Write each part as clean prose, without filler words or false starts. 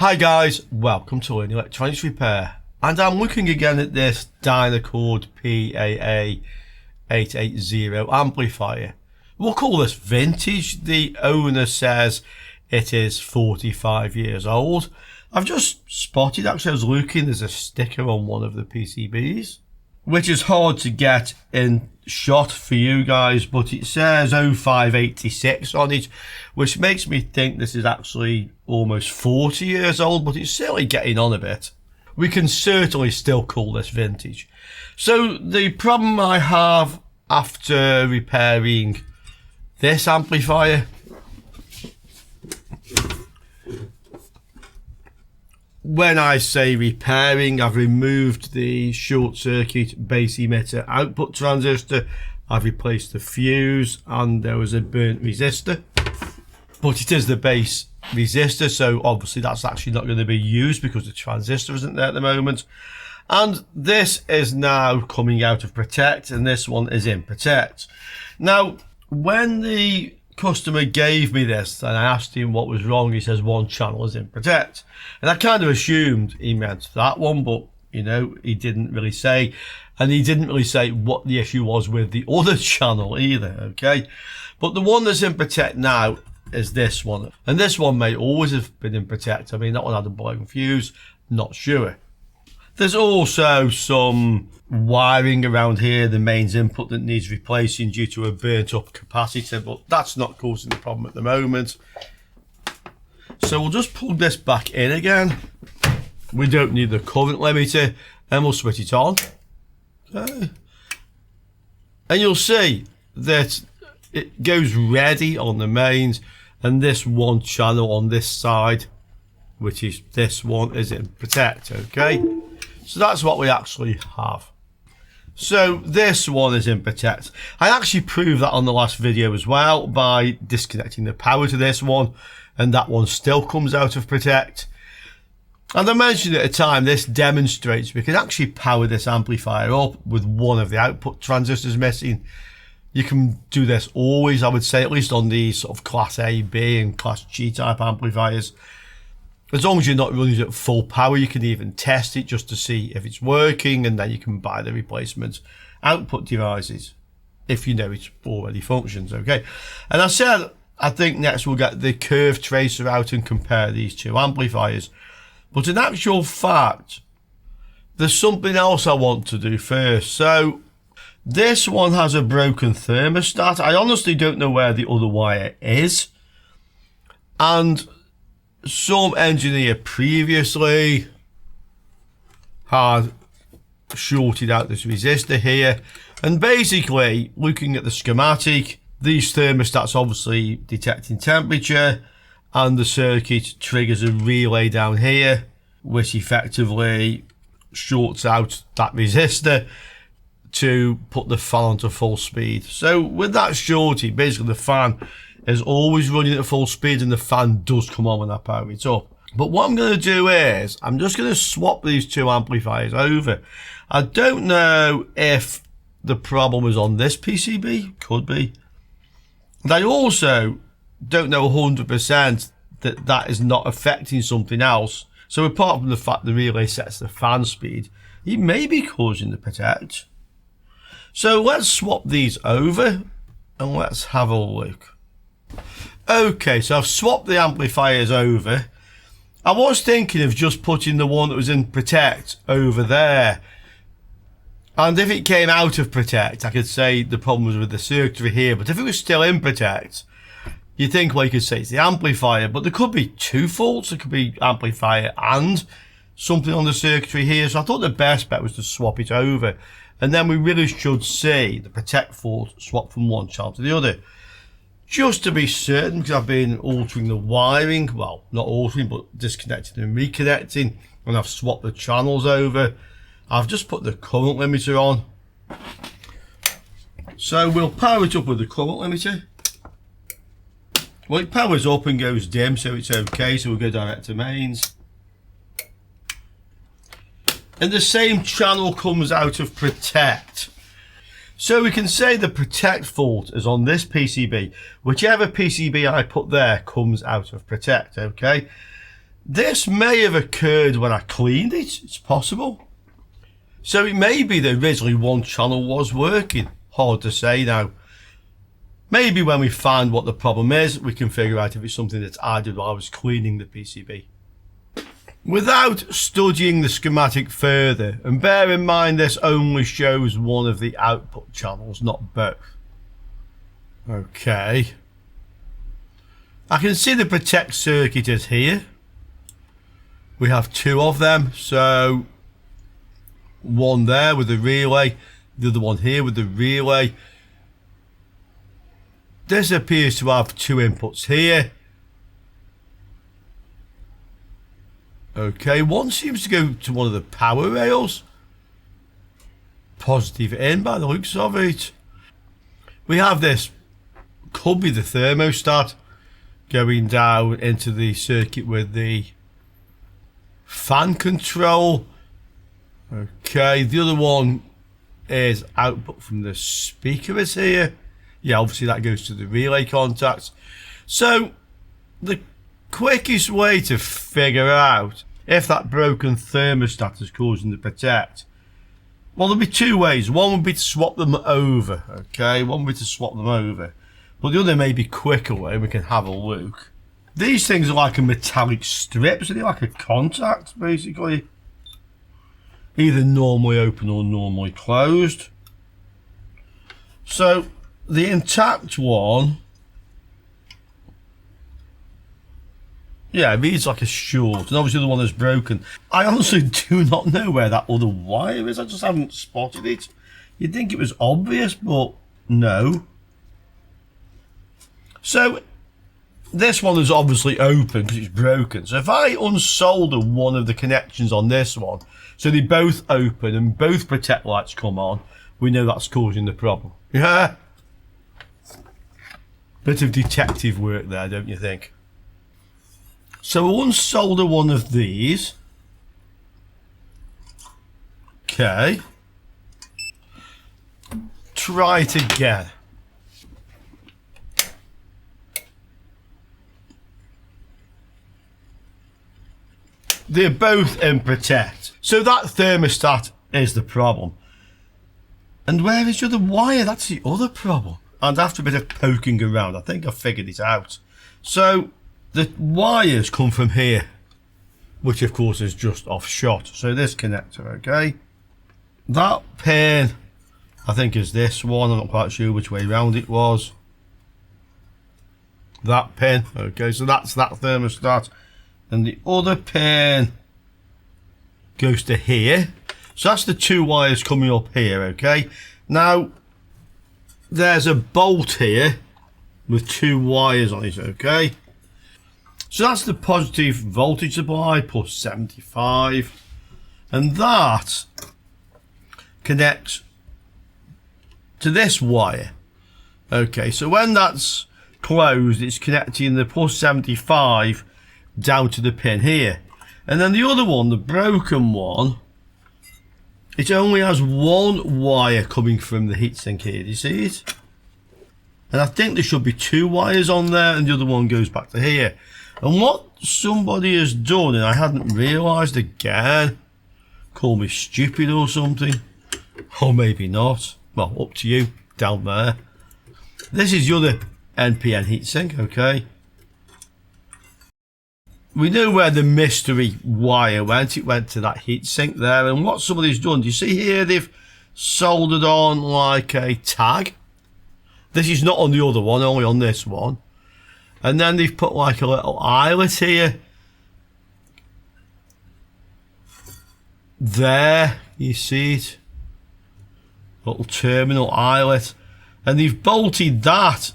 Hi guys, welcome to Learning Electronics Repair, and I'm looking again at this Dynacord PAA880 amplifier. We'll call this vintage. The owner says it is 45 years old. I've just spotted, actually I was looking, there's a sticker on one of the PCBs, which is hard to get in shot for you guys, but it says 0586 on it, which makes me think this is actually almost 40 years old, but it's certainly getting on a bit. We can certainly still call this vintage. So the problem I have after repairing this amplifier, when I say repairing, I've removed the short circuit base emitter output transistor, I've replaced the fuse, and there was a burnt resistor. But it is the base resistor, so obviously that's actually not going to be used because the transistor isn't there at the moment. And this is now coming out of Protect, and this one is in Protect. Now, when the customer gave me this and I asked him what was wrong, he says one channel is in Protect, and I kind of assumed he meant that one, but you know, he didn't really say, and he didn't really say what the issue was with the other channel either. Okay, but the one that's in Protect now is this one, and this one may always have been in Protect. I mean, that one had a blown fuse, not sure. There's also some wiring around here, the mains input, that needs replacing due to a burnt up capacitor, but that's not causing the problem at the moment. So we'll just plug this back in again. We don't need the current limiter, and we'll switch it on. Okay. And you'll see that it goes ready on the mains, and this one channel on this side, which is this one, is in Protect. Okay, so that's what we actually have. So this one is in Protect. I actually proved that on the last video as well by disconnecting the power to this one, and that one still comes out of Protect. And I mentioned at the time, this demonstrates we can actually power this amplifier up with one of the output transistors missing. You can do this always, I would say, at least on these sort of Class A, B and Class G type amplifiers. As long as you're not running it at full power, you can even test it just to see if it's working, and then you can buy the replacement output devices if you know it already functions. Okay, and I said I think next we'll get the curve tracer out and compare these two amplifiers, but in actual fact there's something else I want to do first. So this one has a broken thermostat. I honestly don't know where the other wire is, and some engineer previously had shorted out this resistor here, and basically looking at the schematic, these thermostats obviously detecting temperature, and the circuit triggers a relay down here which effectively shorts out that resistor to put the fan onto full speed. So with that shorty, basically the fan is always running at full speed, and the fan does come on when I power it up. But what I'm going to do is I'm just going to swap these two amplifiers over. I don't know if the problem is on this PCB, could be, and I also don't know 100% that that is not affecting something else. So apart from the fact the relay sets the fan speed, it may be causing the Protect. So let's swap these over and let's have a look. Okay, so I've swapped the amplifiers over. I was thinking of just putting the one that was in Protect over there, and if it came out of Protect, I could say the problem was with the circuitry here. But if it was still in Protect, you think, well, you could say it's the amplifier, but there could be two faults. There could be amplifier and something on the circuitry here. So I thought the best bet was to swap it over, and then we really should see the Protect fault swap from one channel to the other. Just to be certain, because I've been altering the wiring, well, not altering, but disconnecting and reconnecting, and I've swapped the channels over. I've just put the current limiter on. So we'll power it up with the current limiter. Well, it powers up and goes dim, so it's okay, so we'll go direct to mains. And the same channel comes out of Protect. So we can say the Protect fault is on this PCB. Whichever PCB I put there comes out of Protect, okay? This may have occurred when I cleaned it, it's possible. So it may be that originally one channel was working, hard to say now. Maybe when we find what the problem is, we can figure out if it's something that I did while I was cleaning the PCB. Without studying the schematic further, and bear in mind this only shows one of the output channels, not both. Okay. I can see the protect circuit is here. We have two of them, so one there with the relay, the other one here with the relay. This appears to have two inputs here. Okay, one seems to go to one of the power rails. Positive in by the looks of it. We have this, could be the thermostat, going down into the circuit with the fan control. Okay, the other one is output from the speaker is here. Yeah, obviously that goes to the relay contacts. So the quickest way to figure out if that broken thermostat is causing the protect, well, there'll be two ways. One would be to swap them over. Okay, one would be to swap them over, but the other may be quicker way. We can have a look. These things are like a metallic strip, so they're like a contact basically, either normally open or normally closed. So the intact one, yeah, it reads like a short, and obviously the one that's broken. I honestly do not know where that other wire is. I just haven't spotted it. You'd think it was obvious, but no. So this one is obviously open because it's broken. So if I unsolder one of the connections on this one, so they both open and both protect lights come on, we know that's causing the problem. Yeah. Bit of detective work there, don't you think? So we'll unsolder one of these. Okay. Try it again. They're both in protect. So that thermostat is the problem. And where is the other wire? That's the other problem. And after a bit of poking around, I think I figured it out. So the wires come from here, which of course is just off shot. So this connector, okay. That pin, I think is this one. I'm not quite sure which way round it was. That pin, okay, so that's that thermostat. And the other pin goes to here. So that's the two wires coming up here, okay. Now, there's a bolt here with two wires on it, okay. So that's the positive voltage supply, plus 75. And that connects to this wire. Okay, so when that's closed, it's connecting the plus 75 down to the pin here. And then the other one, the broken one, it only has one wire coming from the heatsink here. Do you see it? And I think there should be two wires on there, and the other one goes back to here. And what somebody has done, and I hadn't realised again, call me stupid or something, or maybe not. Well, up to you down there. This is the other NPN heatsink, okay. We know where the mystery wire went. It went to that heatsink there. And what somebody's done, do you see here they've soldered on like a tag? This is not on the other one, only on this one. And then they've put like a little eyelet here. There, you see it? Little terminal eyelet. And they've bolted that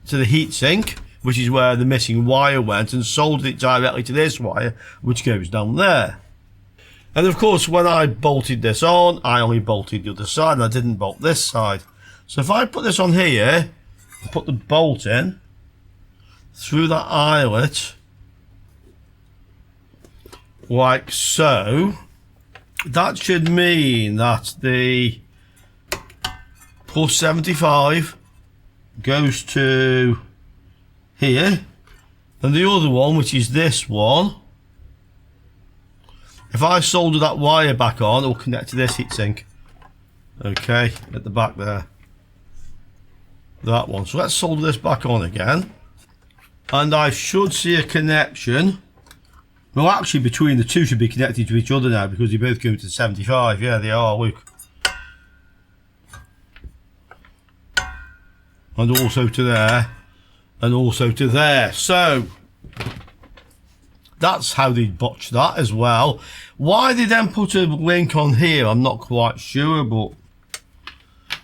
to the heatsink, which is where the missing wire went, and soldered it directly to this wire, which goes down there. And of course, when I bolted this on, I only bolted the other side, and I didn't bolt this side. So if I put this on here, put the bolt in, through that eyelet, like so, that should mean that the plus 75 goes to here, And the other one, which is this one, if I solder that wire back on, it will connect to this heatsink. Okay, at the back there. That one. So let's solder this back on again. And I should see a connection. Well, actually, between the two should be connected to each other now because they both go to 75. Yeah, they are, look. And also to there. And also to there. So that's how they botched that as well. Why they then put a link on here, I'm not quite sure, but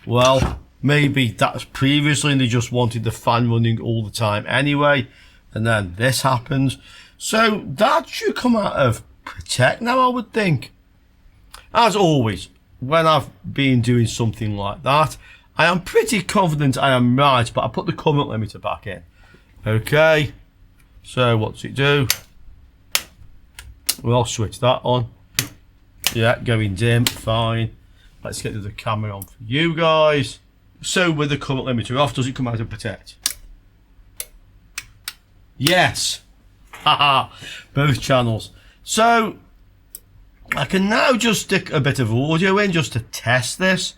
well, maybe that's previously and they just wanted the fan running all the time anyway, and then this happens. So that should come out of Protect now, I would think. As always, when I've been doing something like that, I am pretty confident I am right, but I put the current limiter back in. Okay, so what's it do? Well, I'll switch that on. Yeah, going dim, fine. Let's get the camera on for you guys. So with the current limiter off, does it come out of Protect? Yes. Haha, both channels. So I can now just stick a bit of audio in just to test this.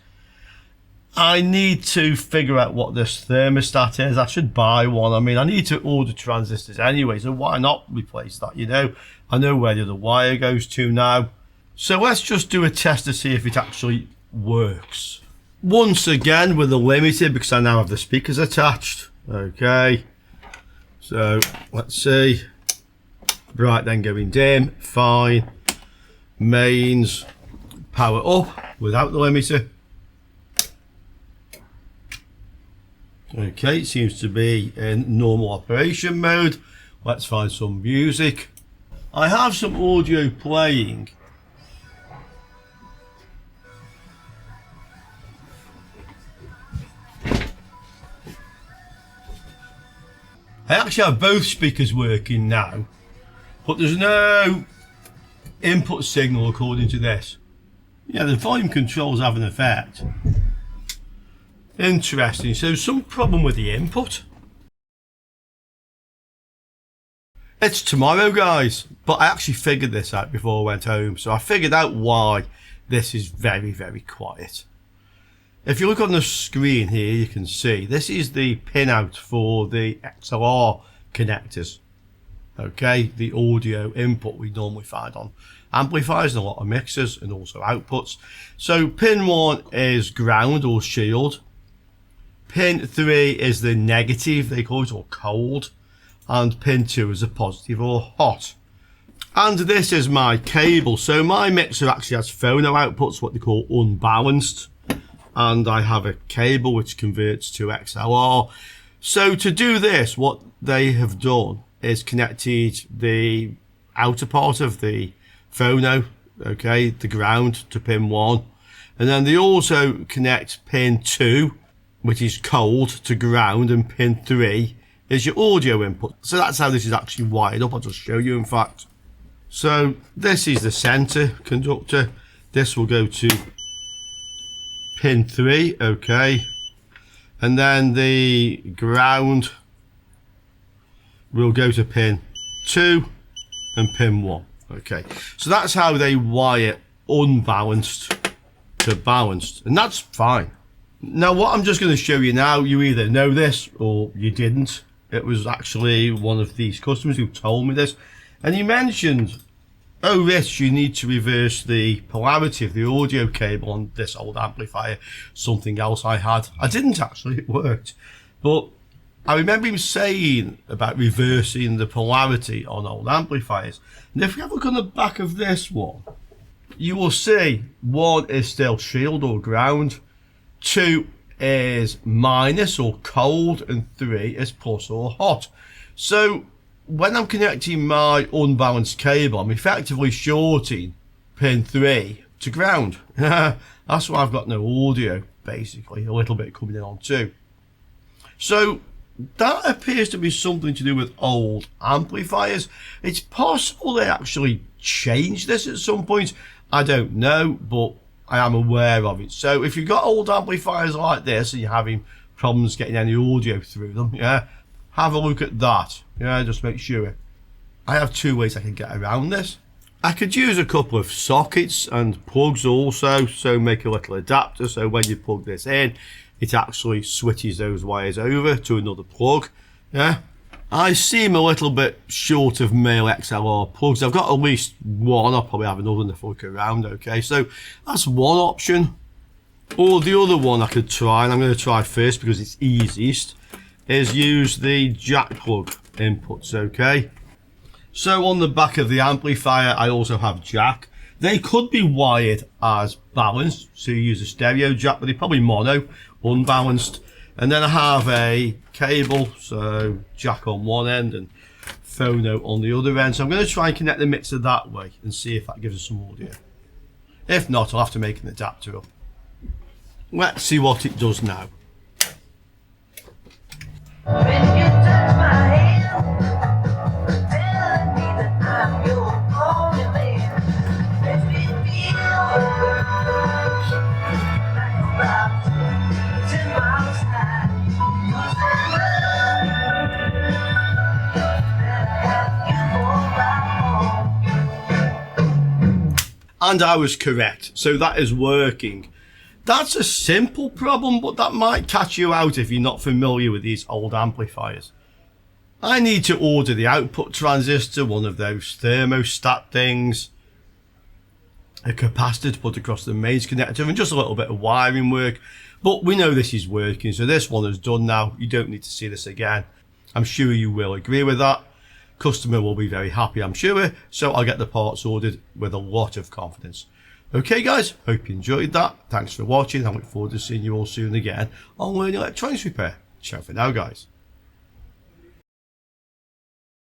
I need to figure out what this thermostat is. I should buy one. I mean, I need to order transistors anyway, so why not replace that, you know? I know where the other wire goes to now. So let's just do a test to see if it actually works. Once again with the limiter, because I now have the speakers attached. Okay, so let's see. Right, then going dim, fine. Mains, power up without the limiter. Okay, it seems to be in normal operation mode. Let's find some music. I have some audio playing. I actually have both speakers working now, but there's no input signal according to this. Yeah, the volume controls have an effect. Interesting, so some problem with the input. It's tomorrow, guys, but I actually figured this out before I went home, so I figured out why this is very, very quiet. If you look on the screen here, you can see this is the pinout for the XLR connectors. Okay, the audio input we normally find on amplifiers and a lot of mixers and also outputs. So pin 1 is ground or shield. Pin 3 is the negative, they call it, or cold. And pin 2 is a positive or hot. And this is my cable. So my mixer actually has phono outputs, what they call unbalanced. And I have a cable which converts to XLR. So to do this, what they have done is connected the outer part of the phono, okay, the ground, to pin 1. And then they also connect pin 2, which is cold, to ground, and pin 3 is your audio input. So that's how this is actually wired up. I'll just show you, in fact. So this is the center conductor. This will go to pin 3, okay, and then the ground will go to pin 2 and pin 1. Okay, so that's how they wire unbalanced to balanced, and that's fine. Now what I'm just going to show you now, you either know this or you didn't. It was actually one of these customers who told me this, and he mentioned, oh, Rich, you need to reverse the polarity of the audio cable on this old amplifier. Something else I had. I didn't actually, it worked. But I remember him saying about reversing the polarity on old amplifiers. And if you have a look on the back of this one, you will see 1 is still shield or ground, 2 is minus or cold, and 3 is plus or hot. So when I'm connecting my unbalanced cable, I'm effectively shorting pin 3 to ground. That's why I've got no audio, basically, a little bit coming in on 2. So that appears to be something to do with old amplifiers. It's possible they actually changed this at some point. I don't know, but I am aware of it. So if you've got old amplifiers like this and you're having problems getting any audio through them, yeah, have a look at that. Yeah, just make sure. I have two ways I can get around this. I could use a couple of sockets and plugs also, so make a little adapter so when you plug this in, it actually switches those wires over to another plug. Yeah, I seem a little bit short of male XLR plugs. I've got at least one. I'll probably have another if I look around. Okay, so that's one option. Or the other one I could try, and I'm going to try first because it's easiest, is use the jack plug inputs. Okay, so on the back of the amplifier I also have jack. They could be wired as balanced, so you use a stereo jack, but they're probably mono, unbalanced. And then I have a cable, so jack on one end and phono on the other end. So I'm going to try and connect the mixer that way and see if that gives us some audio. If not, I'll have to make an adapter up. Let's see what it does now. When you touch my hand, telling me that I'm your only man, makes me feel like about 10 miles high. 'Cause I love that I have you for my home. And I was correct, so that is working. That's a simple problem, but that might catch you out if you're not familiar with these old amplifiers. I need to order the output transistor, one of those thermostat things, a capacitor to put across the mains connector, and just a little bit of wiring work. But we know this is working, so this one is done now. You don't need to see this again. I'm sure you will agree with that. Customer will be very happy, I'm sure, so I'll get the parts ordered with a lot of confidence. Okay guys, hope you enjoyed that. Thanks for watching. I look forward to seeing you all soon again on Learning Electronics Repair. Ciao for now guys.